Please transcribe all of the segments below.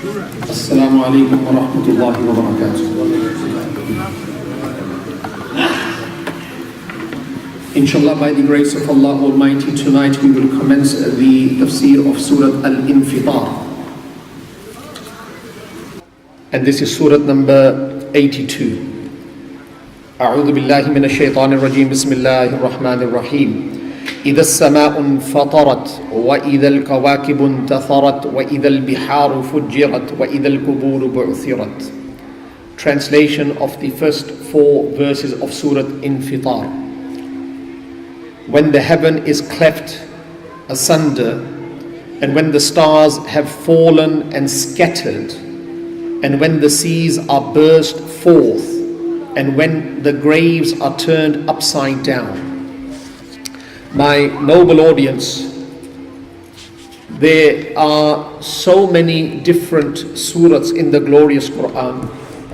Assalamu alaikum wa rahmatullahi wa barakatuh. Inshallah, by the grace of Allah Almighty, tonight we will commence the Tafsir of Surah Al-Infitar. And this is Surah number 82. أعوذ بالله من الشيطان الرجيم بسم الله الرحمن الرحيم إذا السماء انفطرت وإذا الكواكب انتثرت وإذا البحار فجرت وإذا القبور بعثرت. Translation of the first 4 verses of Surah Infitar. When the heaven is cleft asunder, and when the stars have fallen and scattered, and when the seas are burst forth, and when the graves are turned upside down. My noble audience, there are so many different surahs in the glorious Quran,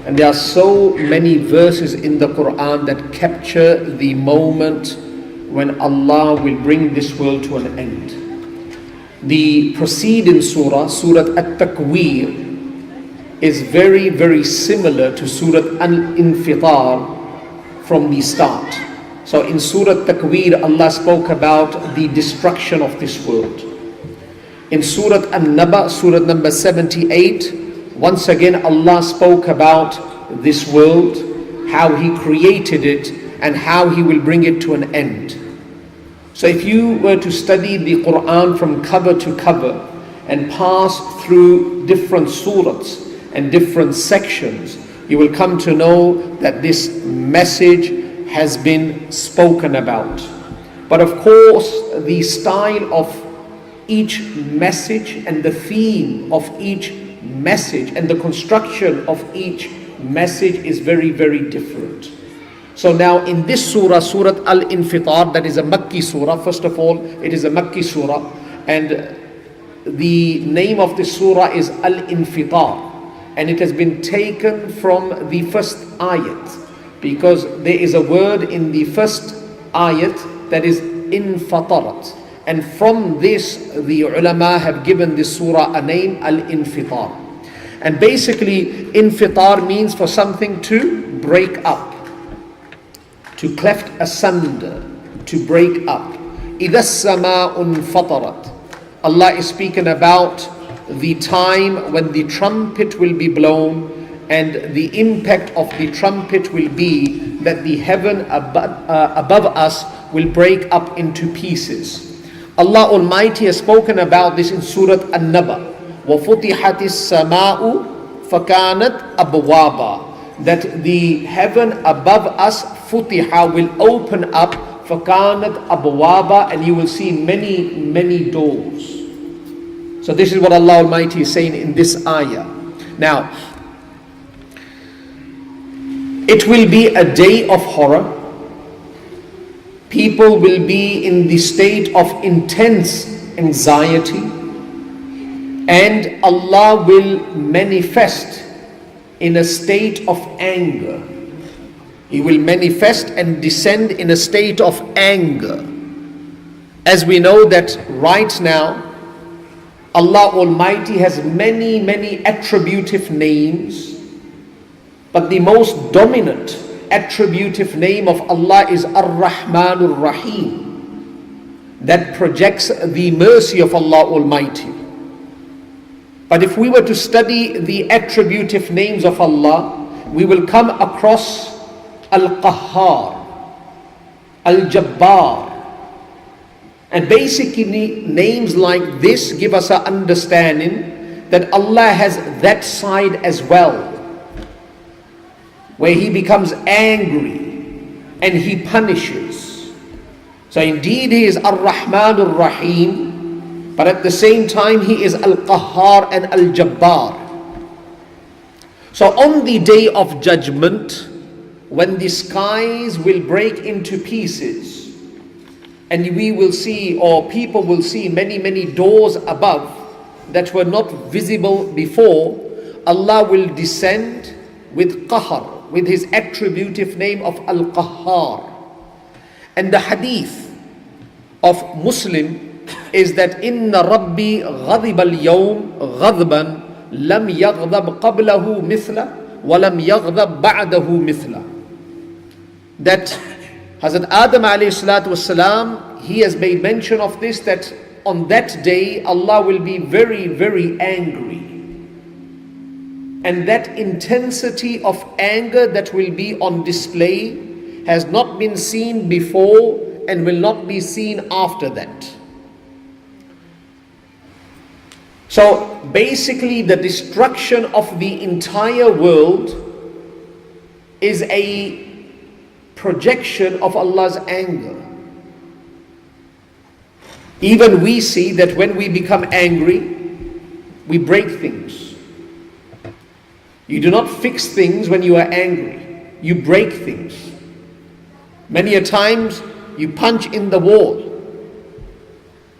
and there are so many verses in the Quran that capture the moment when Allah will bring this world to an end. The preceding surah, Surah At-Takwir, is very, very similar to Surah Al-Infitar from the start. So in Surah Takwir, Allah spoke about the destruction of this world. In Surah An-Naba, Surah number 78, once again Allah spoke about this world, how He created it, and how He will bring it to an end. So if you were to study the Quran from cover to cover and pass through different surahs and different sections, you will come to know that this message has been spoken about. But of course, the style of each message and the theme of each message and the construction of each message is very, very different. So now in this surah, Surah Al-Infitar, that is a Makki surah. First of all, it is a Makki surah, and the name of this surah is Al-Infitar, and it has been taken from the first ayat, because there is a word in the first ayat that is infatarat, and from this the ulama have given this surah a name, Al-Infitar. And basically infitar means for something to break up, to cleft asunder, to break up. إِذَا السَّمَاءُ انْفَطَرَتْ. Allah is speaking about the time when the trumpet will be blown, and the impact of the trumpet will be that the heaven above us will break up into pieces. Allah Almighty has spoken about this in Surah An-Naba. وَفُتِحَتِ السَّمَاءُ فَكَانَتْ أَبْوَابًا. That the heaven above us, futiha, will open up, فَكَانَتْ أَبْوَابًا, and you will see many, many doors. So this is what Allah Almighty is saying in this ayah. Now, it will be a day of horror. People will be in the state of intense anxiety, and Allah will manifest in a state of anger. He will manifest and descend in a state of anger. As we know that right now, Allah Almighty has many, many attributive names, but the most dominant attributive name of Allah is Ar-Rahmanur Rahim, that projects the mercy of Allah Almighty. But if we were to study the attributive names of Allah, we will come across Al-Qahhar, Al-Jabbar. And basically names like this give us an understanding that Allah has that side as well, where He becomes angry and He punishes. So indeed He is Ar-Rahmanur Rahim, but at the same time He is Al-Qahhar and Al-Jabbar. So on the day of judgment, when the skies will break into pieces, and we will see, or people will see, many, many doors above that were not visible before, Allah will descend with Qahar, with His attributive name of Al-Qahhar. And the hadith of Muslim is that Inna Rabbi ghadiba al-yawm ghadban لم يغضب قبله مثله ولم يغضب بعده مثله. That Hazrat Adam alayhi salatu wasalam, he has made mention of this, that on that day Allah will be very, very angry. And that intensity of anger that will be on display has not been seen before and will not be seen after that. So basically the destruction of the entire world is a projection of Allah's anger. Even we see that when we become angry, we break things. You do not fix things when you are angry. You break things. Many a times you punch in the wall.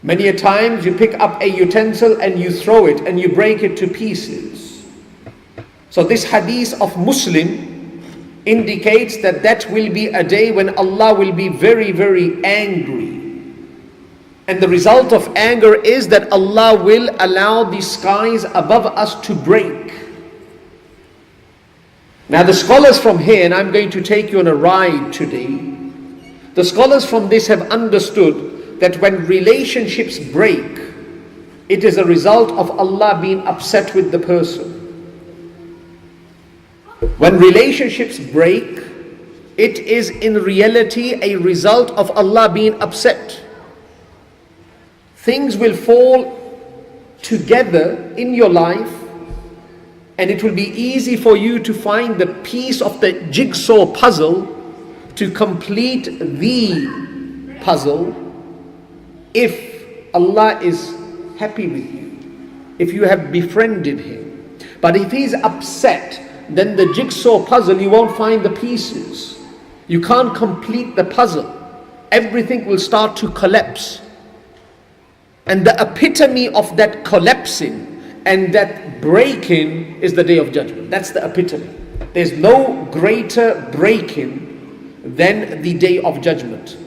Many a times you pick up a utensil and you throw it and you break it to pieces. So this hadith of Muslim indicates that that will be a day when Allah will be very, very angry. And the result of anger is that Allah will allow the skies above us to break. Now the scholars from here, and I'm going to take you on a ride today, the scholars from this have understood that when relationships break, it is a result of Allah being upset with the person. When relationships break, it is in reality a result of Allah being upset. Things will fall together in your life, and it will be easy for you to find the piece of the jigsaw puzzle to complete the puzzle if Allah is happy with you, if you have befriended Him. But if He's upset, then the jigsaw puzzle, you won't find the pieces. You can't complete the puzzle. Everything will start to collapse. And the epitome of that collapsing and that breaking is the Day of Judgment. That's the epitome. There's no greater breaking than the Day of Judgment.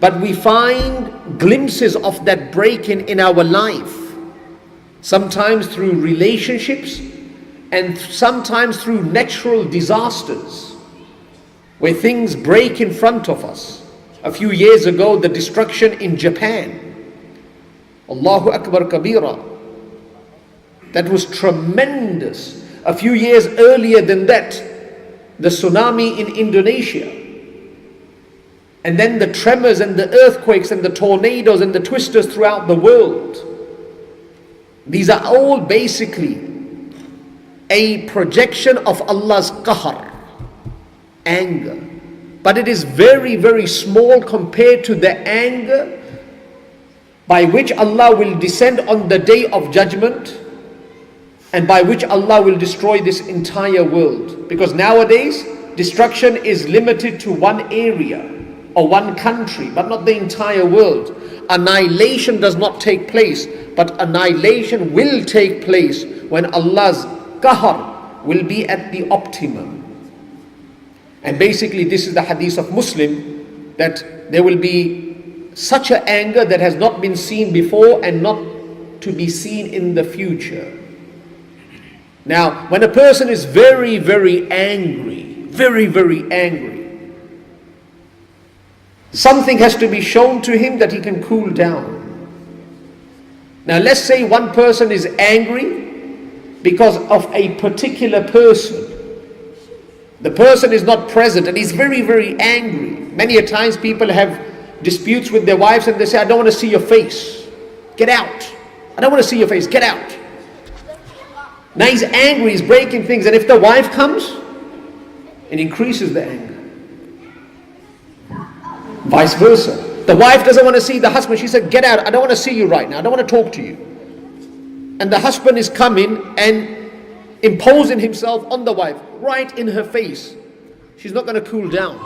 But we find glimpses of that breaking in our life. Sometimes through relationships, and sometimes through natural disasters, where things break in front of us. A few years ago, the destruction in Japan. Allahu Akbar Kabira. That was tremendous. A few years earlier than that, the tsunami in Indonesia. And then the tremors and the earthquakes and the tornadoes and the twisters throughout the world. These are all basically a projection of Allah's qahr, anger. But it is very, very small compared to the anger by which Allah will descend on the Day of Judgment, and by which Allah will destroy this entire world. Because nowadays, destruction is limited to one area or one country, but not the entire world. Annihilation does not take place, but annihilation will take place when Allah's qahr will be at the optimum. And basically this is the hadith of Muslim, that there will be such an anger that has not been seen before and not to be seen in the future. Now, when a person is very, very angry, very, very angry, something has to be shown to him that he can cool down. Now, let's say one person is angry because of a particular person. The person is not present and he's very, very angry. Many a times people have disputes with their wives and they say, I don't want to see your face. Get out. I don't want to see your face. Get out. Now he's angry, he's breaking things, and if the wife comes, it increases the anger. Vice versa. The wife doesn't want to see the husband. She said, get out. I don't want to see you right now. I don't want to talk to you. And the husband is coming and imposing himself on the wife, right in her face. She's not going to cool down.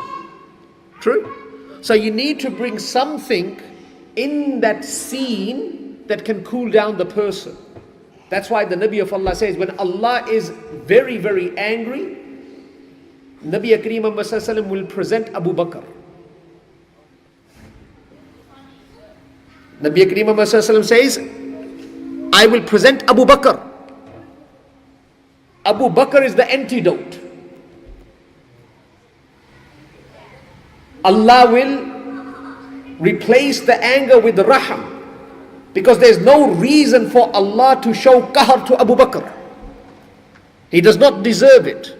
True? So you need to bring something in that scene that can cool down the person. That's why the Nabi of Allah says, when Allah is very, very angry, Nabi Kareem Muhammad will present Abu Bakr. Nabi Kareem Muhammad says, I will present Abu Bakr. Abu Bakr is the antidote. Allah will replace the anger with raham, because there's no reason for Allah to show qahr to Abu Bakr. He does not deserve it.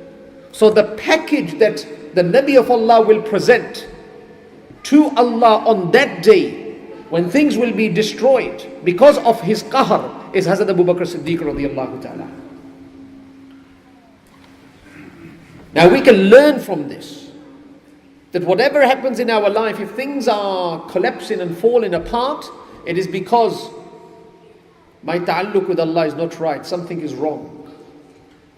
So the package that the Nabi of Allah will present to Allah on that day, when things will be destroyed because of his qahr, is Hazrat Abu Bakr Siddiq radiallahu ta'ala. Now we can learn from this, that whatever happens in our life, if things are collapsing and falling apart, it is because my ta'alluq with Allah is not right, something is wrong.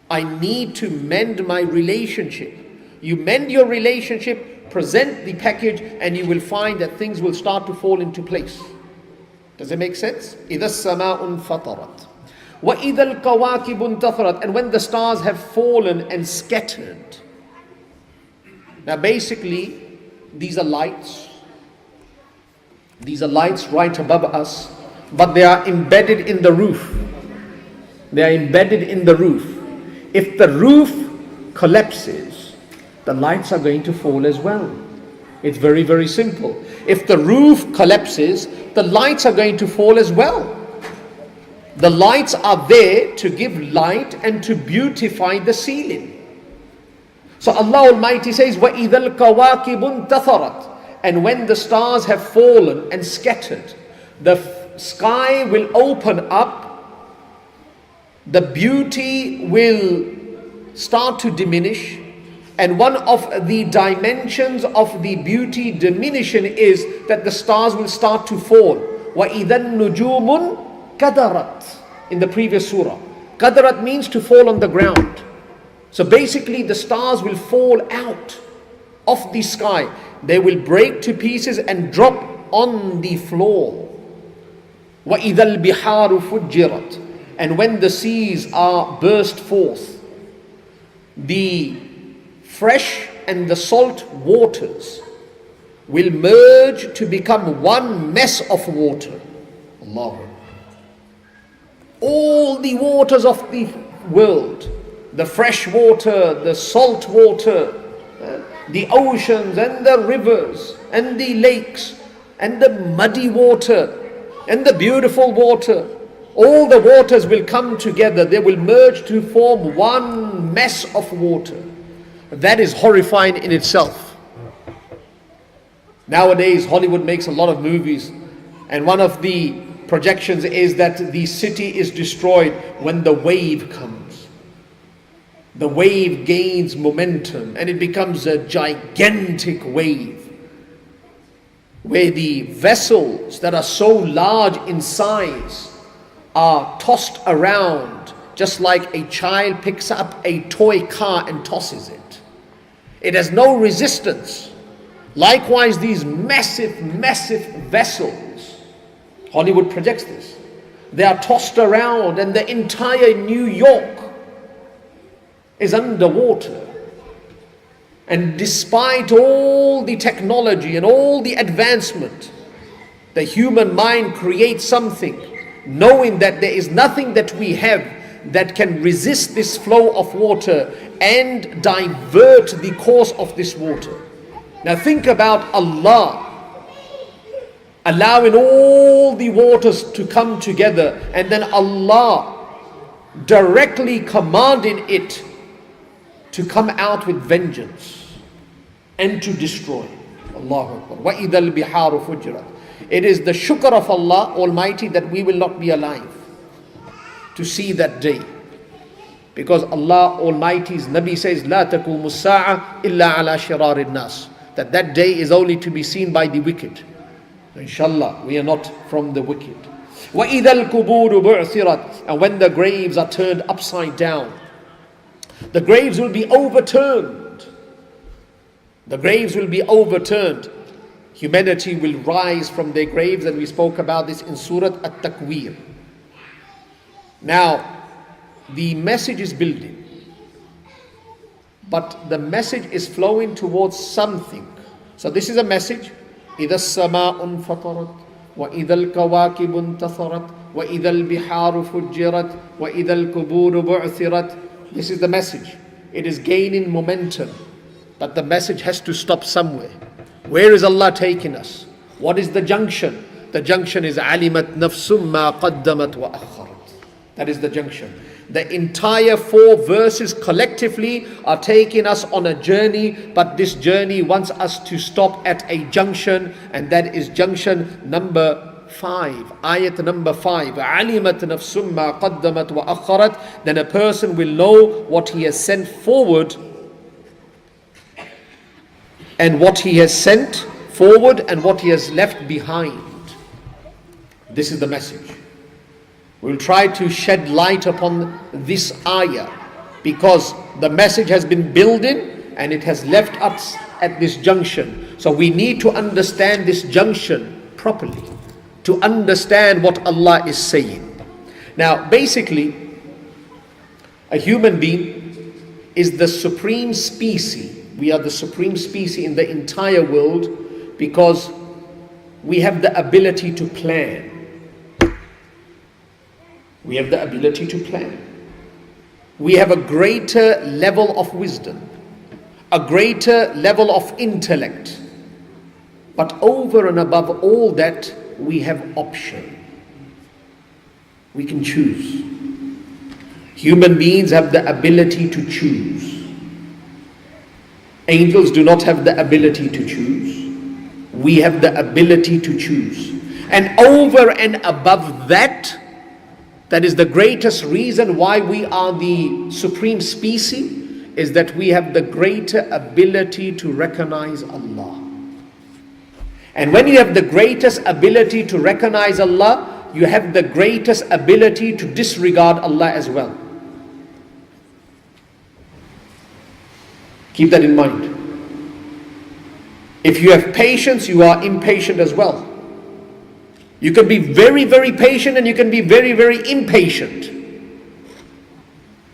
I need to mend my relationship. You mend your relationship, present the package, and you will find that things will start to fall into place. Does it make sense? إِذَا السَّمَاءُ انْفَطَرَتْ وَإِذَا الْكَوَاكِبُ انْتَثَرَتْ. And when the stars have fallen and scattered. Now basically, these are lights. These are lights right above us, but they are embedded in the roof. They are embedded in the roof. If the roof collapses, the lights are going to fall as well. It's very, very simple. If the roof collapses, the lights are going to fall as well. The lights are there to give light and to beautify the ceiling. So Allah Almighty says, وَإِذَا الْكَوَاكِبُ انْتَثَرَتْ. And when the stars have fallen and scattered, the sky will open up, the beauty will start to diminish, and one of the dimensions of the beauty diminution is that the stars will start to fall. وَإِذَا النُّجُومُ كَدَرَتْ. In the previous surah, kadarat means to fall on the ground. So basically the stars will fall out of the sky. They will break to pieces and drop on the floor. وَإِذَا الْبِحَارُ فُجِّرَتْ. And when the seas are burst forth, the fresh and the salt waters will merge to become one mess of water. Allah. All the waters of the world, the fresh water, the salt water, the oceans and the rivers and the lakes and the muddy water and the beautiful water, all the waters will come together. They will merge to form one mess of water. That is horrifying in itself. Nowadays, Hollywood makes a lot of movies, and one of the projections is that the city is destroyed when the wave comes. The wave gains momentum and it becomes a gigantic wave, where the vessels that are so large in size are tossed around, just like a child picks up a toy car and tosses it. It has no resistance. Likewise, these massive, massive vessels, Hollywood projects this, they are tossed around and the entire New York is underwater. And despite all the technology and all the advancement, the human mind creates something, knowing that there is nothing that we have that can resist this flow of water and divert the course of this water. Now think about Allah allowing all the waters to come together, and then Allah directly commanding it to come out with vengeance and to destroy. Allahu Akbar. وَإِذَا الْبِحَارُ فُجِّرَتْ. It is the shukr of Allah Almighty that we will not be alive to see that day. Because Allah Almighty's Nabi says, لَا تَكُومُ السَّاعَةِ إِلَّا عَلَى شِرَارِ النَّاسِ. That day is only to be seen by the wicked. Inshallah, we are not from the wicked. وَإِذَا الْقُبُورُ بُعْثِرَتْ. And when the graves are turned upside down, the graves will be overturned. The graves will be overturned. Humanity will rise from their graves, and we spoke about this in Surah At-Takwir. Now, the message is building, but the message is flowing towards something. So this is a message. إِذَا السَّمَاءُ انْفَطَرَتْ وَإِذَا الْكَوَاكِبُ انْتَثَرَتْ وَإِذَا الْبِحَارُ فُجِّرَتْ وَإِذَا الْقُبُورُ بُعْثِرَتْ This is the message. It is gaining momentum. But the message has to stop somewhere. Where is Allah taking us? What is the junction? The junction is alimat nafsum ma qaddamat wa akharat. That is the junction. The entire 4 verses collectively are taking us on a journey, but this journey wants us to stop at a junction, and that is junction number 5. Ayat number 5. Alimat nafsum ma qaddamat wa akharat. Then a person will know what he has sent forward and what he has sent forward and what he has left behind. This is the message. We'll try to shed light upon this ayah because the message has been building and it has left us at this junction. So we need to understand this junction properly to understand what Allah is saying. Now, basically, a human being is the supreme species. We are the supreme species in the entire world because we have the ability to plan. We have the ability to plan. We have a greater level of wisdom, a greater level of intellect. But over and above all that, we have option. We can choose. Human beings have the ability to choose. Angels do not have the ability to choose. We have the ability to choose. And over and above that, that is the greatest reason why we are the supreme species, is that we have the greater ability to recognize Allah. And when you have the greatest ability to recognize Allah, you have the greatest ability to disregard Allah as well. Keep that in mind. If you have patience, you are impatient as well. You can be very, very patient and you can be very, very impatient.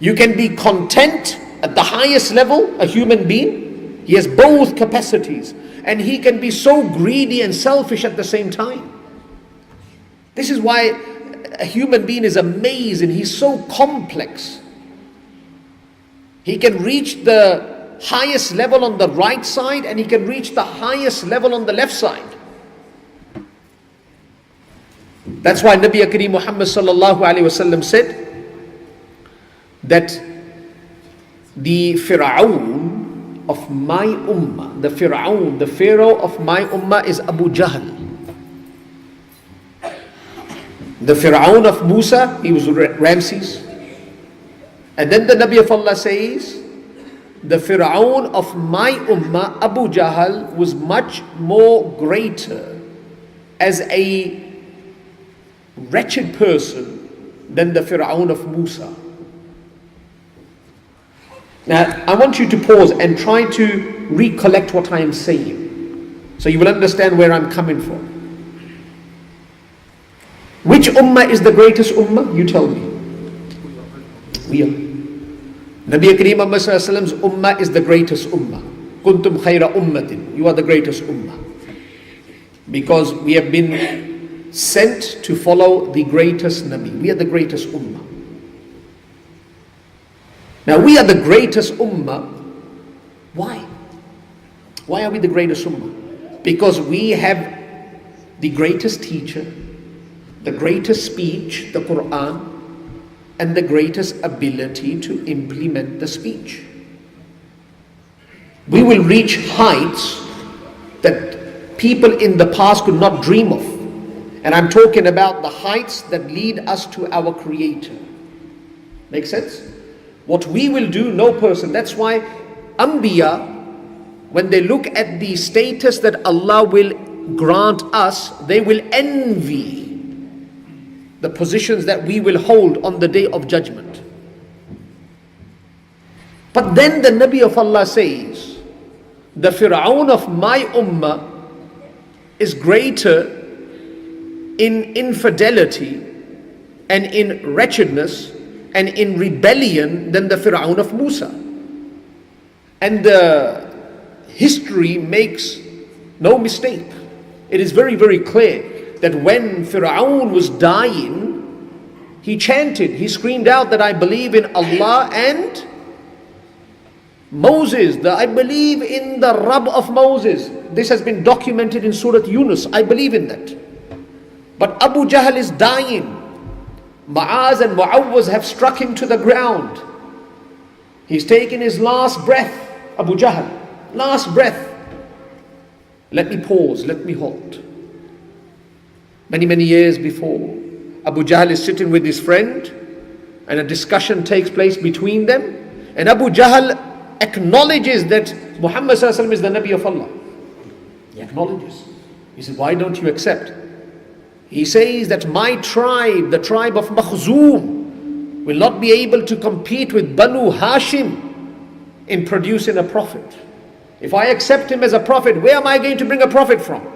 You can be content at the highest level, a human being. He has both capacities. And he can be so greedy and selfish at the same time. This is why a human being is amazing. He's so complex. He can reach the highest level on the right side and he can reach the highest level on the left side. That's why Nabi Kareem Muhammad sallallahu alaihi wasallam said that the Fir'aun of my ummah, the Pharaoh of my ummah is Abu Jahl. The Fir'aun of Musa, he was Ramses. And then the Nabi of Allah says, the Fir'aun of my ummah, Abu Jahl, was much more greater as a wretched person than the Fir'aun of Musa. Now, I want you to pause and try to recollect what I am saying, so you will understand where I'm coming from. Which ummah is the greatest ummah? You tell me. We are. Nabi Kareem Muhammad sallallahu alaihi wasallam's ummah is the greatest ummah. Kuntum khayra ummatin. You are the greatest ummah. Because we have been sent to follow the greatest Nabi. We are the greatest ummah. Now we are the greatest ummah. Why? Why are we the greatest ummah? Because we have the greatest teacher, the greatest speech, the Quran, and the greatest ability to implement the speech. We will reach heights that people in the past could not dream of. And I'm talking about the heights that lead us to our Creator. Make sense? What we will do, no person. That's why Anbiya, when they look at the status that Allah will grant us, they will envy the positions that we will hold on the day of judgment. But then the Nabi of Allah says, the Fir'aun of my ummah is greater in infidelity and in wretchedness and in rebellion than the Fir'aun of Musa. And the history makes no mistake. It is very, very clear that when Fir'aun was dying, He chanted, he screamed out that I believe in Allah and Moses, that I believe in the Rabb of Moses. This has been documented in Surah Yunus. I believe in that. But Abu Jahl is dying. Mu'az and Mu'awwaz have struck him to the ground. He's taken his last breath, Abu Jahl, last breath. Let me pause, let me halt. Many years before, Abu Jahl is sitting with his friend and a discussion takes place between them, and Abu Jahl acknowledges that Muhammad ﷺ is the Nabi of Allah. He acknowledges. He says, why don't you accept? He says that my tribe, the tribe of Makhzum, will not be able to compete with Banu Hashim in producing a prophet. If I accept him as a prophet, where am I going to bring a prophet from?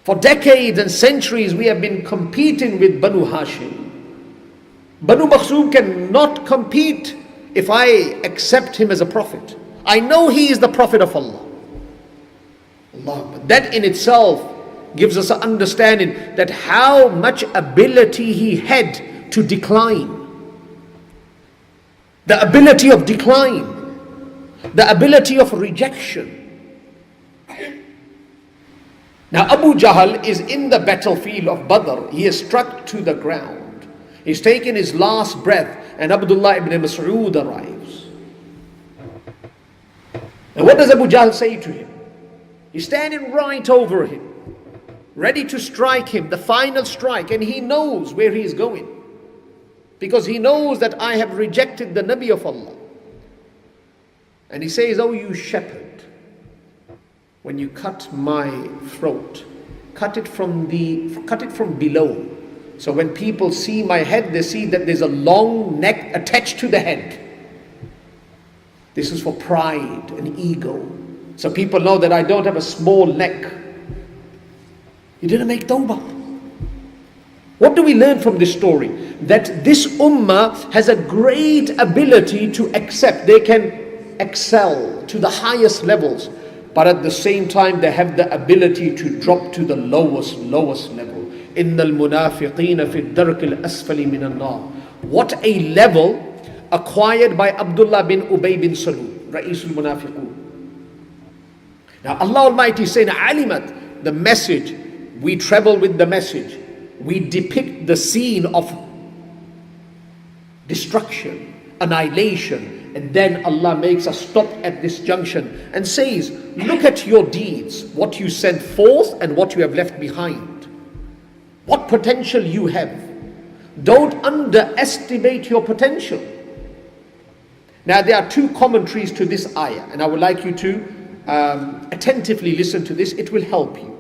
For decades and centuries we have been competing with Banu Hashim. Banu Makhzum cannot compete if I accept him as a prophet. I know he is the prophet of Allah. But that in itself gives us an understanding that how much ability he had to decline. The ability of decline. The ability of rejection. Now Abu Jahl is in the battlefield of Badr. He is struck to the ground. He's taken his last breath, and Abdullah ibn Mas'ud arrives. And what does Abu Jahl say to him? He's standing right over him, ready to strike him, the final strike, and he knows where he is going. Because he knows that I have rejected the Nabi of Allah. And he says, oh you shepherd, when you cut my throat, cut it from below. So when people see my head, they see that there's a long neck attached to the head. This is for pride and ego. So people know that I don't have a small neck. He didn't make tawbah. What do we learn from this story? That this ummah has a great ability to accept. They can excel to the highest levels. But at the same time, they have the ability to drop to the lowest level. إِنَّ الْمُنَافِقِينَ فِي الدَّرْكِ الْأَسْفَلِ مِنَ النَّارِ. What a level acquired by Abdullah bin Ubay bin Salul, Ra'isul Munafiqun. Now Allah Almighty is saying, Alimat, the message, we travel with the message. We depict the scene of destruction, annihilation, and then Allah makes us stop at this junction and says, look at your deeds, what you sent forth and what you have left behind. What potential you have. Don't underestimate your potential. Now there are two commentaries to this ayah, and I would like you to attentively listen to this. It will help you.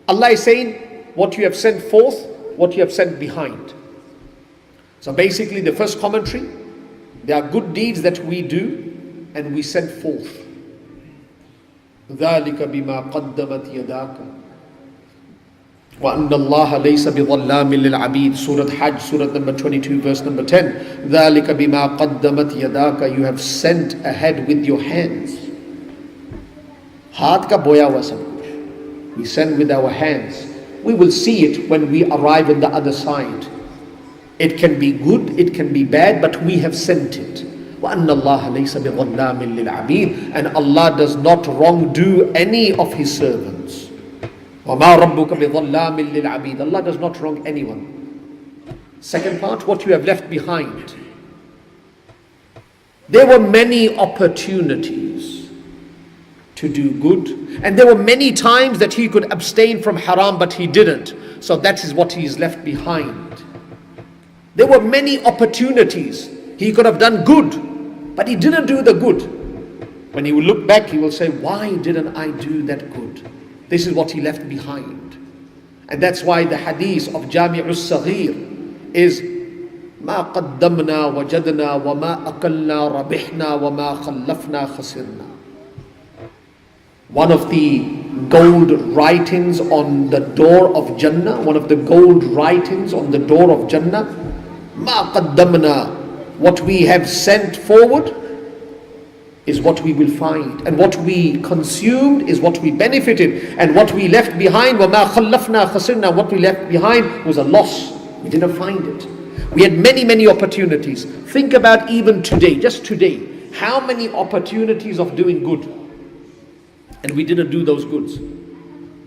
Allah is saying, what you have sent forth, what you have sent behind. So basically the first commentary, there are good deeds that we do and we send forth. ذَلِكَ بِمَا قَدَّمَتْ يَدَاكَ وَأَنَّ اللَّهَ لَيْسَ بِظَلَّامٍ لِلْعَبِيدِ Surah Hajj, Surah number 22, verse number 10. ذَلِكَ بِمَا قَدَّمَتْ يَدَاكَ. You have sent ahead with your hands. Haath ka boya hua sab kuch. We send with our hands. We will see it when we arrive on the other side. It can be good, it can be bad, but we have sent it. وَأَنَّ اللَّهَ لَيْسَ بِظَلَّامٍ لِلْعَبِيدِ. And Allah does not wrongdo any of His servants. وَمَا رَبُّكَ بِظَلَّامٍ لِلْعَبِيدِ. Allah does not wrong anyone. Second part, what you have left behind. There were many opportunities to do good, and there were many times that he could abstain from haram, but he didn't. So that is what he is left behind. There were many opportunities. He could have done good, but he didn't do the good. When he will look back, he will say, why didn't I do that good? This is what he left behind. And that's why the hadith of Jami'us Saghir is ما قدمنا وجدنا وما أكلنا ربحنا وما خلفنا خسرنا. One of the gold writings on the door of Jannah, one of the gold writings on the door of Jannah, ما قدمنا, what we have sent forward is what we will find, and what we consumed is what we benefited, and what we left behind, وَمَا خَلَّفْنَا خَسِرْنَا, what we left behind was a loss. We didn't find it. We had many, many opportunities. Think about even today, just today, how many opportunities of doing good. And we didn't do those goods.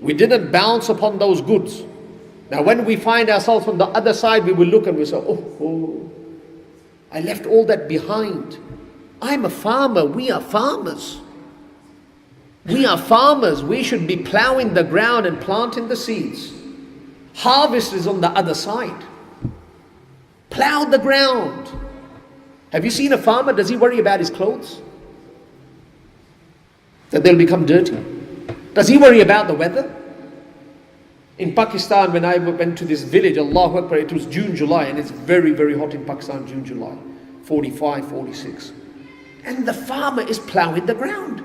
We didn't bounce upon those goods. Now when we find ourselves on the other side, we will look and we say, oh, I left all that behind. I'm a farmer, we are farmers. We are farmers, we should be plowing the ground and planting the seeds. Harvest is on the other side. Plow the ground. Have you seen a farmer? Does he worry about his clothes? That they'll become dirty? Does he worry about the weather? In Pakistan, when I went to this village, Allahu Akbar, it was June, July, and it's very, very hot in Pakistan, June, July. 45, 46. And the farmer is plowing the ground.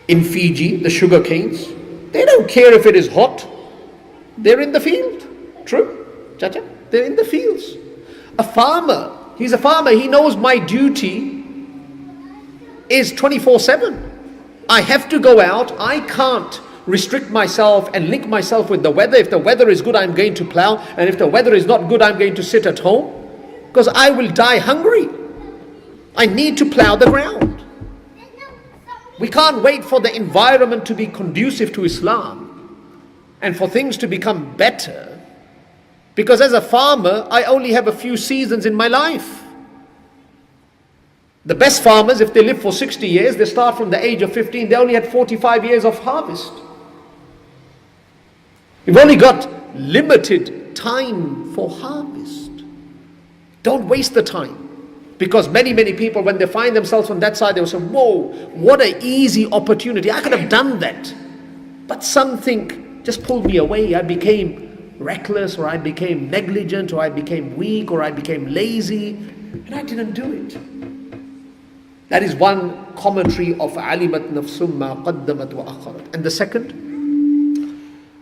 In Fiji, the sugar canes, they don't care if it is hot. They're in the field. True? Chacha? They're in the fields. A farmer, he's a farmer, he knows my duty is 24/7. I have to go out. I can't restrict myself and link myself with the weather. If the weather is good, I'm going to plow. And if the weather is not good, I'm going to sit at home. Because I will die hungry. I need to plow the ground. We can't wait for the environment to be conducive to Islam and for things to become better. Because as a farmer, I only have a few seasons in my life. The best farmers, if they live for 60 years, they start from the age of 15, they only had 45 years of harvest. We've only got limited time for harvest. Don't waste the time. Because many, many people, when they find themselves on that side, they will say, whoa, what an easy opportunity. I could have done that. But something just pulled me away. I became reckless, or I became negligent, or I became weak, or I became lazy, and I didn't do it. That is one commentary of alimat nafsum ma qaddamat wa akharat. And the second,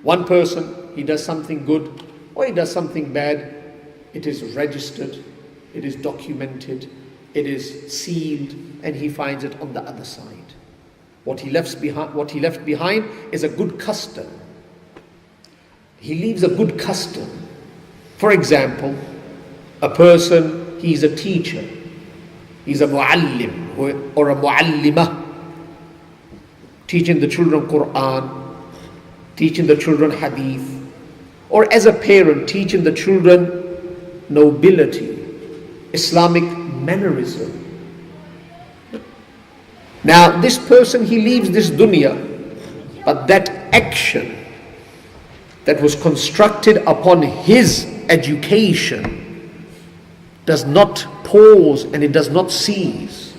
one person, he does something good or he does something bad, it is registered, it is documented, it is sealed, and he finds it on the other side. What he left behind is a good custom. He leaves a good custom. For example, a person, he's a teacher, he's a muallim or a muallimah, teaching the children Quran, teaching the children hadith, or as a parent, teaching the children nobility, Islamic mannerism. Now this person, he leaves this dunya, but that action that was constructed upon his education does not pause and it does not cease.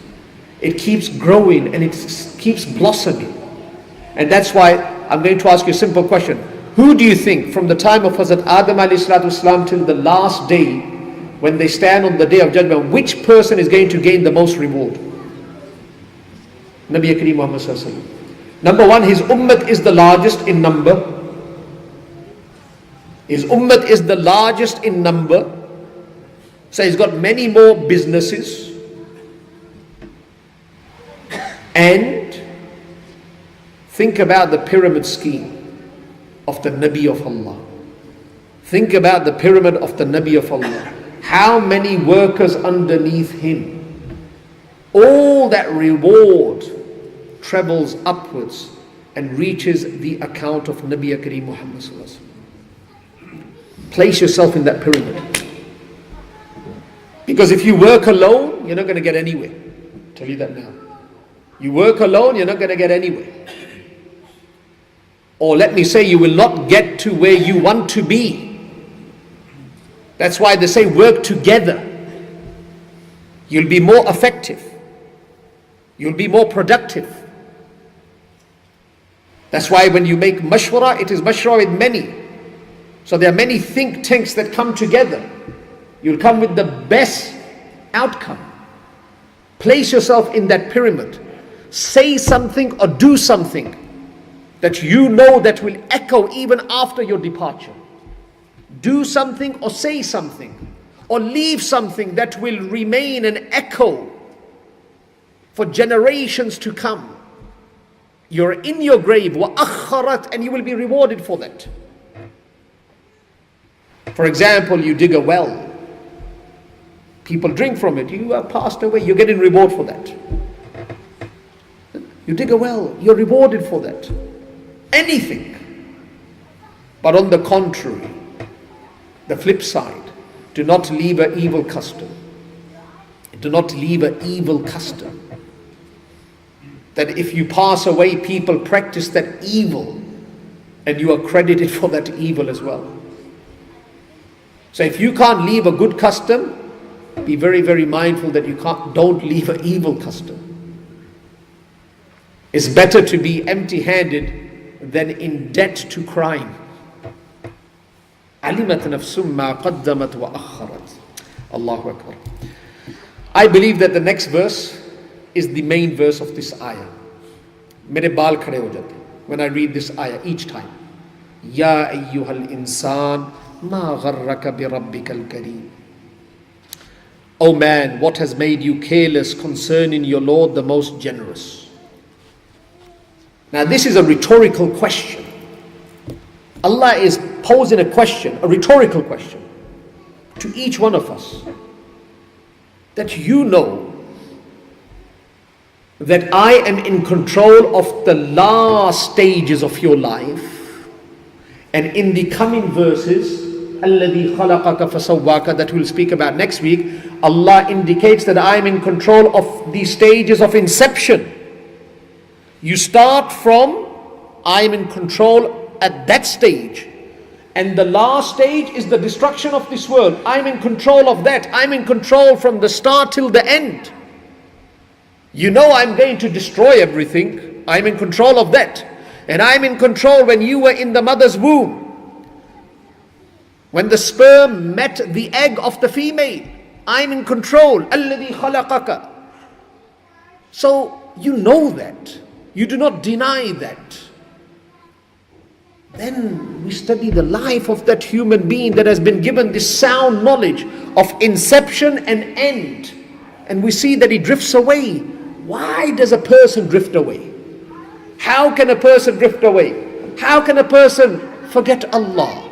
It keeps growing and it keeps blossoming. And that's why I'm going to ask you a simple question. Who do you think from the time of Hazrat Adam alayhi salatu wasalam till the last day, when they stand on the day of judgment, which person is going to gain the most reward? Nabi Kareem Muhammad sallallahu alaihi wasallam. Number one, his ummah is the largest in number. His ummah is the largest in number. So he's got many more businesses. And think about the pyramid scheme of the Nabi of Allah. Think about the pyramid of the Nabi of Allah. How many workers underneath him? All that reward travels upwards and reaches the account of Nabi Kareem Muhammad sallallahu alaihi wasallam. Place yourself in that pyramid. Because if you work alone, you're not going to get anywhere. I'll tell you that now. You work alone, you're not going to get anywhere. Or let me say, you will not get to where you want to be. That's why they say work together. You'll be more effective. You'll be more productive. That's why when you make mashwara, it is mashwara with many. So there are many think tanks that come together. You'll come with the best outcome. Place yourself in that pyramid. Say something or do something that you know that will echo even after your departure. Do something or say something or leave something that will remain an echo for generations to come. You're in your grave, وَأَخَّرَتْ, and you will be rewarded for that. For example, you dig a well. People drink from it. You are passed away. You're getting reward for that. You dig a well. You're rewarded for that. Anything. But on the contrary, the flip side, do not leave an evil custom. Do not leave an evil custom. That if you pass away, people practice that evil, and you are credited for that evil as well. So if you can't leave a good custom, be very, very mindful that don't leave an evil custom. It's better to be empty-handed than in debt to crime. علمت نفس ما قدمت وأخرت. Allahu Akbar. I believe that the next verse is the main verse of this ayah. मेरे बाल खड़े हो जाते when I read this ayah each time. يا أيها الإنسان ما غرك بربك الكريم. O man, what has made you careless concerning your Lord the most generous? Now this is a rhetorical question. Allah is posing a question, a rhetorical question, to each one of us. That you know that I am in control of the last stages of your life. And in the coming verses, الَّذِي خَلَقَكَ فَسَوَّاكَ, that we'll speak about next week, Allah indicates that I am in control of the stages of inception. You start from, I am in control at that stage. And the last stage is the destruction of this world. I'm in control of that. I'm in control from the start till the end. You know I'm going to destroy everything. I'm in control of that. And I'm in control when you were in the mother's womb. When the sperm met the egg of the female, I'm in control. الَّذِي خَلَقَكَ. So you know that. You do not deny that. Then we study the life of that human being that has been given this sound knowledge of inception and end. And we see that he drifts away. Why does a person drift away? How can a person drift away? How can a person forget Allah?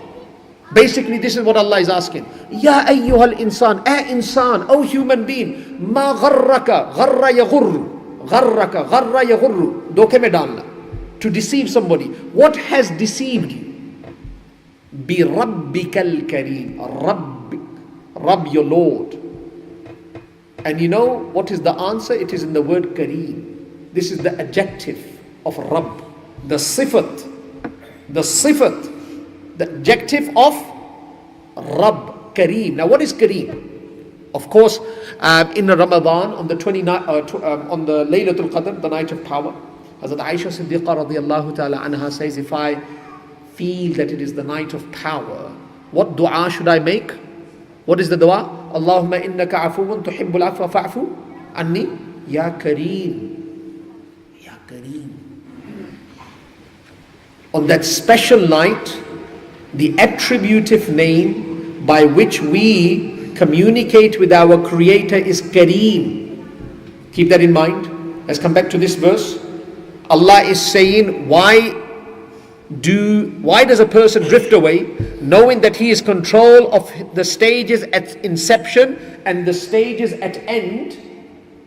Basically, this is what Allah is asking. Ya ayyuhal insan, insan, O human being, ma gharraka, gharra yaghurru, gharraka, gharra yaghurru, doke mein dalna. To deceive somebody. What has deceived you? Bi rabbikal kareem. Rabb, your Lord. And you know what is the answer? It is in the word kareem. This is the adjective of Rabb. The sifat. The adjective of Rabb, kareem. Now what is kareem? Of course, in Ramadan, on the 29th, on the Laylatul Qadr, the night of power, Hazrat Aisha Siddiqa radiallahu ta'ala anha says, if I feel that it is the night of power, what dua should I make? What is the dua? Allahumma innaka afuun tuhibbul afwa fa'fu anni ya kareem. Ya kareem. On that special night, the attributive name by which we communicate with our Creator is Kareem. Keep that in mind. Let's come back to this verse. Allah is saying, why does a person drift away, knowing that he is control of the stages at inception and the stages at end,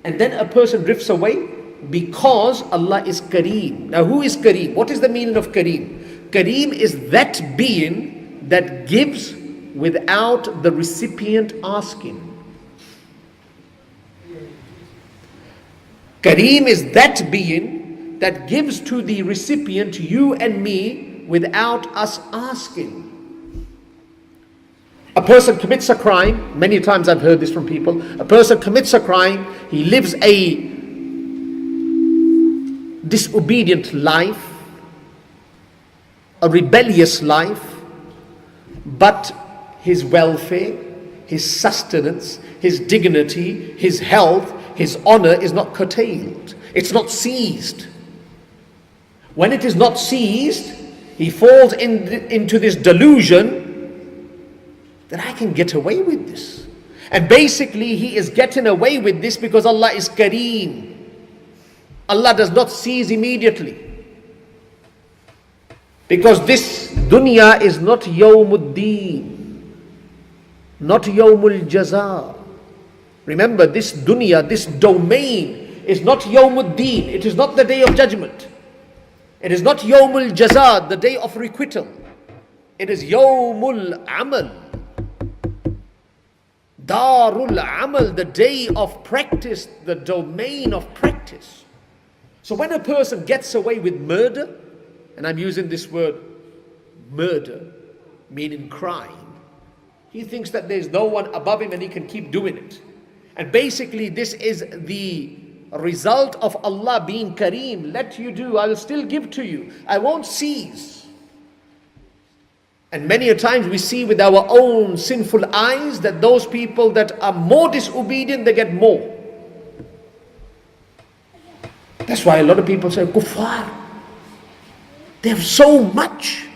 and then a person drifts away? Because Allah is Kareem. Now who is Kareem? What is the meaning of Kareem? Kareem is that being that gives without the recipient asking. Kareem is that being that gives to the recipient, you and me, without us asking. A person commits a crime. Many times I've heard this from people. A person commits a crime. He lives a disobedient life, a rebellious life, but his welfare, his sustenance, his dignity, his health, his honor is not curtailed. It's not seized. When it is not seized, he falls into this delusion that I can get away with this. And basically he is getting away with this because Allah is Kareem. Allah does not seize immediately. Because this dunya is not Yawmuddin. not Yawmul Jaza. Remember, this dunya, this domain is not Yawmuddin. It is not the day of judgment. It is not Yawmul Jaza, the day of requital. It is Yawmul Amal, Darul Amal, the day of practice, the domain of practice. So when a person gets away with murder, and I'm using this word murder, meaning crime, he thinks that there's no one above him and he can keep doing it. And basically this is the result of Allah being Kareem. Let you do, I will still give to you. I won't seize. And many a times we see with our own sinful eyes that those people that are more disobedient, they get more. That's why a lot of people say, Kuffar, they have so much.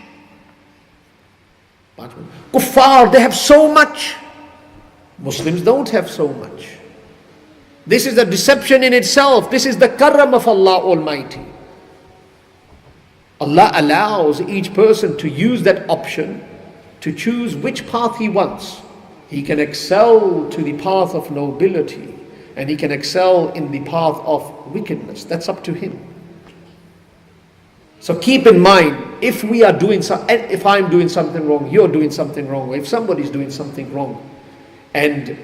Kuffar, they have so much. Muslims don't have so much. This is a deception in itself. This is the karam of Allah Almighty. Allah allows each person to use that option to choose which path he wants. He can excel to the path of nobility and he can excel in the path of wickedness. That's up to him. So keep in mind, if I'm doing something wrong, you're doing something wrong, or if somebody's doing something wrong, and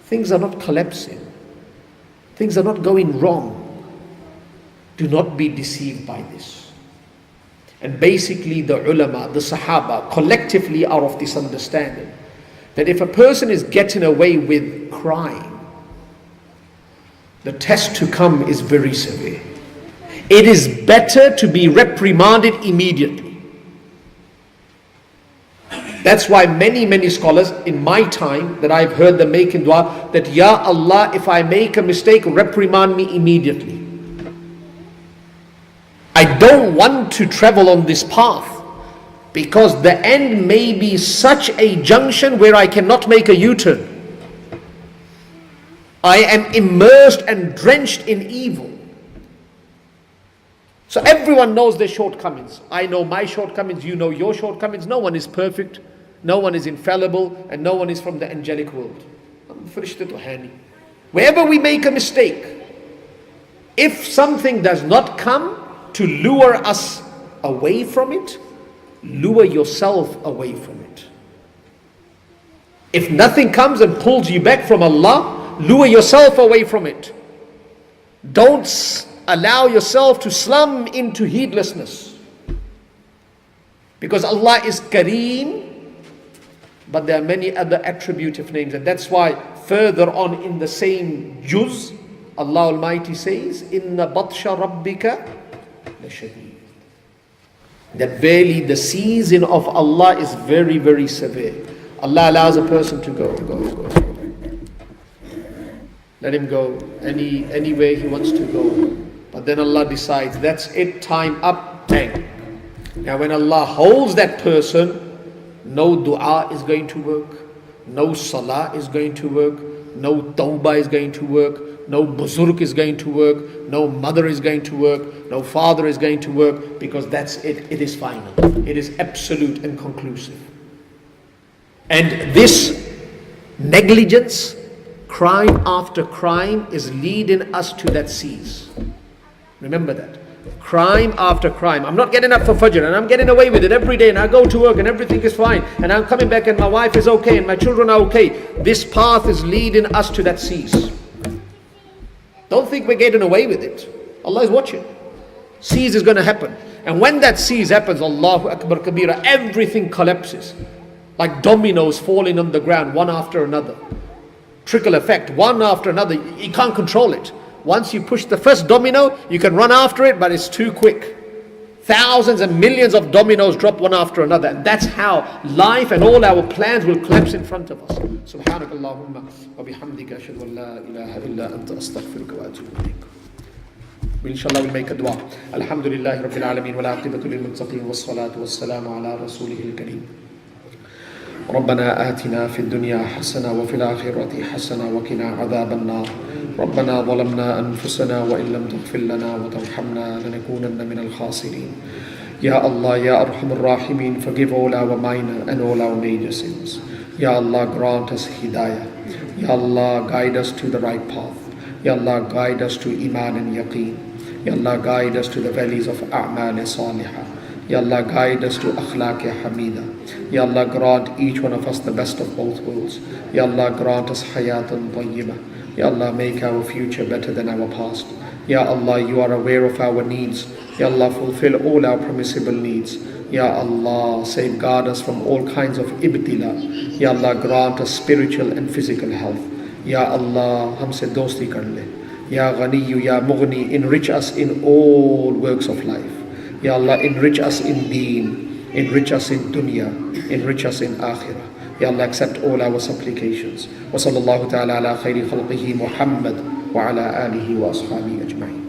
things are not collapsing, things are not going wrong, do not be deceived by this. And basically the ulama, the sahaba, collectively are of this understanding that if a person is getting away with crime, the test to come is very severe. It is better to be reprimanded immediately. That's why many scholars in my time that I've heard them making dua, that Ya Allah, if I make a mistake, reprimand me immediately. I don't want to travel on this path because the end may be such a junction where I cannot make a U-turn. I am immersed and drenched in evil. So everyone knows their shortcomings. I know my shortcomings, you know your shortcomings. No one is perfect, no one is infallible, and no one is from the angelic world. Wherever we make a mistake, if something does not come to lure us away from it, lure yourself away from it. If nothing comes and pulls you back from Allah, lure yourself away from it. Don't allow yourself to slum into heedlessness. Because Allah is Kareem, but there are many other attributive names. And that's why further on in the same juz, Allah Almighty says, Inna batsha rabbika lashadid. That verily the season of Allah is very, very severe. Allah allows a person to go. Let him go anywhere he wants to go. But then Allah decides, that's it, time up, bang. Now when Allah holds that person, no dua is going to work, no salah is going to work, no tawbah is going to work, no buzurg is going to work, no mother is going to work, no father is going to work, because that's it, it is final. It is absolute and conclusive. And this negligence, crime after crime, is leading us to that seas. Remember that. Crime after crime. I'm not getting up for Fajr and I'm getting away with it every day and I go to work and everything is fine and I'm coming back and my wife is okay and my children are okay. This path is leading us to that seas. Don't think we're getting away with it. Allah is watching. Seas is going to happen. And when that seas happens, Allahu Akbar Kabira, everything collapses. Like dominoes falling on the ground, one after another. Trickle effect, one after another. You can't control it. Once you push the first domino, you can run after it, but it's too quick. Thousands and millions of dominoes drop one after another. And that's how life and all our plans will collapse in front of us. Subhanakallahumma wa bihamdika ashhadu an la ilaha illa anta astaghfiruka wa atubu ilayk. Inshallah we'll make a dua. Alhamdulillahi rabbil alameen wal aqibatu lil muttaqin was salatu was salamu ala rasulihil kareem. ربنا آتنا في الدنيا حسنة وفي الآخرة حسنة وقنا عذاب النار ربنا ظلمنا أنفسنا وإن لم تغفر لنا وترحمنا لنكونن من الخاسرين. Ya Allah, Ya Arhamar Rahimin, forgive all our minor and all our major sins. Ya Allah, grant us hidayah. Ya Allah, guide us to the right path. Ya Allah, guide us to iman and yaqeen. Ya Allah, guide us to the valleys of a'mal salihah. Ya Allah, guide us to akhlaq hamida. Ya Allah, grant each one of us the best of both worlds. Ya Allah, grant us hayatan tayyibah. Ya Allah, make our future better than our past. Ya Allah, you are aware of our needs. Ya Allah, fulfill all our permissible needs. Ya Allah, safeguard us from all kinds of ibtila. Ya Allah, grant us spiritual and physical health. Ya Allah, हमसे दोस्ती कर ले. Ya Ghaniyu, Ya Mughni, enrich us in all works of life. Ya Allah, enrich us in deen, enrich us in dunya, enrich us in akhirah. Ya Allah, accept all our supplications. Wa sallallahu ta'ala ala khayri khalqihi Muhammad wa ala alihi wa ashabihi ajma'in.